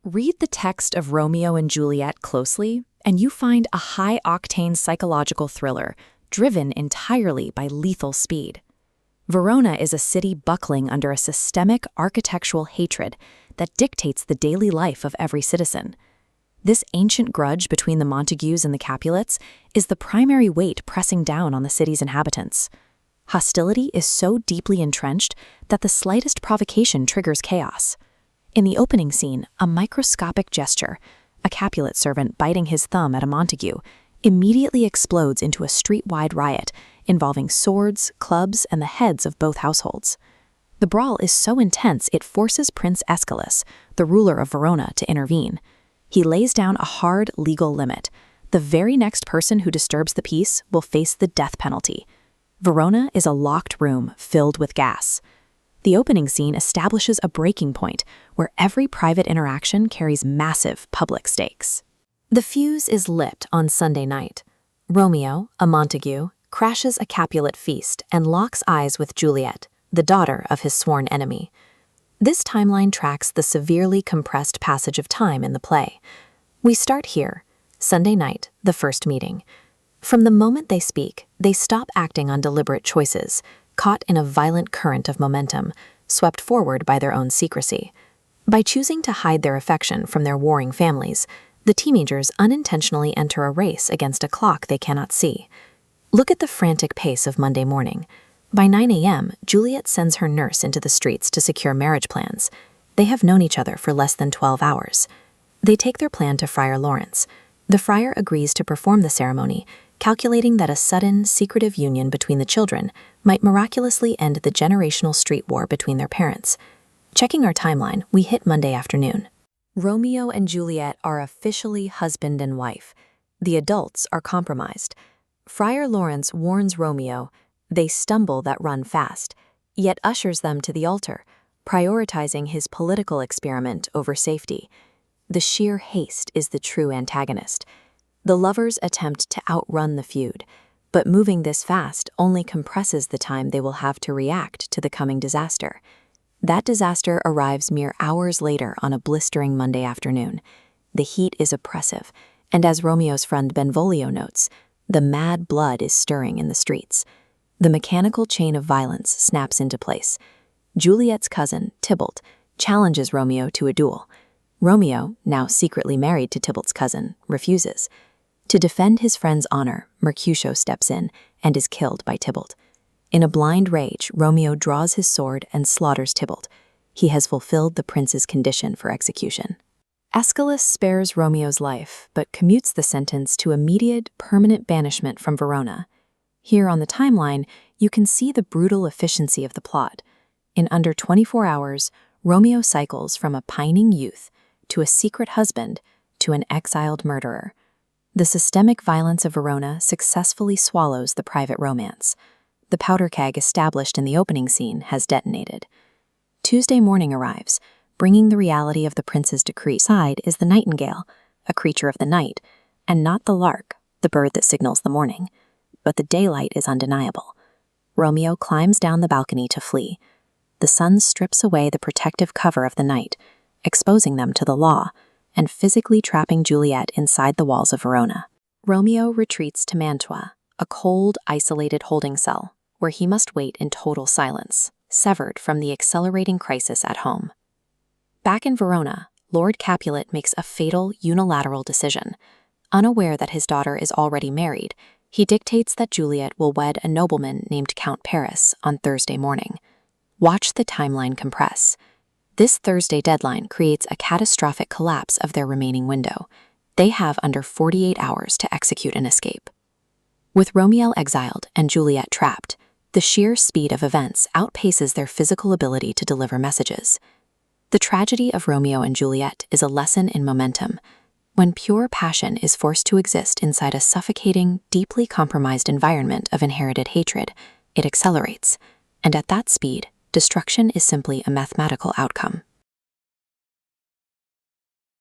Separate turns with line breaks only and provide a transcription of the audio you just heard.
Read the text of Romeo and Juliet closely, and you find a high-octane psychological thriller driven entirely by lethal speed. Verona is a city buckling under a systemic architectural hatred that dictates the daily life of every citizen. This ancient grudge between the Montagues and the Capulets is the primary weight pressing down on the city's inhabitants. Hostility is so deeply entrenched that the slightest provocation triggers chaos. In the opening scene, a microscopic gesture, a Capulet servant biting his thumb at a Montague, immediately explodes into a street-wide riot involving swords, clubs, and the heads of both households. The brawl is so intense it forces Prince Aeschylus, the ruler of Verona, to intervene. He lays down a hard legal limit. The very next person who disturbs the peace will face the death penalty. Verona is a locked room filled with gas. The opening scene establishes a breaking point where every private interaction carries massive public stakes. The fuse is lit on Sunday night. Romeo, a Montague, crashes a Capulet feast and locks eyes with Juliet, the daughter of his sworn enemy. This timeline tracks the severely compressed passage of time in the play. We start here, Sunday night, the first meeting. From the moment they speak, they stop acting on deliberate choices, caught in a violent current of momentum, swept forward by their own secrecy. By choosing to hide their affection from their warring families, the teenagers unintentionally enter a race against a clock they cannot see. Look at the frantic pace of Monday morning. By 9 a.m., Juliet sends her nurse into the streets to secure marriage plans. They have known each other for less than 12 hours. They take their plan to Friar Lawrence. The friar agrees to perform the ceremony, calculating that a sudden, secretive union between the children might miraculously end the generational street war between their parents. Checking our timeline, we hit Monday afternoon. Romeo and Juliet are officially husband and wife. The adults are compromised. Friar Lawrence warns Romeo, they stumble that run fast, yet ushers them to the altar, prioritizing his political experiment over safety. The sheer haste is the true antagonist. The lovers attempt to outrun the feud, but moving this fast only compresses the time they will have to react to the coming disaster. That disaster arrives mere hours later on a blistering Monday afternoon. The heat is oppressive, and as Romeo's friend Benvolio notes, the mad blood is stirring in the streets. The mechanical chain of violence snaps into place. Juliet's cousin, Tybalt, challenges Romeo to a duel. Romeo, now secretly married to Tybalt's cousin, refuses. To defend his friend's honor, Mercutio steps in and is killed by Tybalt. In a blind rage, Romeo draws his sword and slaughters Tybalt. He has fulfilled the prince's condition for execution. Aeschylus spares Romeo's life, but commutes the sentence to immediate, permanent banishment from Verona. Here on the timeline, you can see the brutal efficiency of the plot. In under 24 hours, Romeo cycles from a pining youth to a secret husband to an exiled murderer. The systemic violence of Verona successfully swallows the private romance. The powder keg established in the opening scene has detonated. Tuesday morning arrives, bringing the reality of the prince's decree. Side is the nightingale, a creature of the night, and not the lark, the bird that signals the morning. But the daylight is undeniable. Romeo climbs down the balcony to flee. The sun strips away the protective cover of the night, exposing them to the law, and physically trapping Juliet inside the walls of Verona. Romeo retreats to Mantua, a cold, isolated holding cell, where he must wait in total silence, severed from the accelerating crisis at home. Back in Verona, Lord Capulet makes a fatal, unilateral decision. Unaware that his daughter is already married, he dictates that Juliet will wed a nobleman named Count Paris on Thursday morning. Watch the timeline compress. This Thursday deadline creates a catastrophic collapse of their remaining window. They have under 48 hours to execute an escape. With Romeo exiled and Juliet trapped, the sheer speed of events outpaces their physical ability to deliver messages. The tragedy of Romeo and Juliet is a lesson in momentum. When pure passion is forced to exist inside a suffocating, deeply compromised environment of inherited hatred, it accelerates, and at that speed, destruction is simply a mathematical outcome.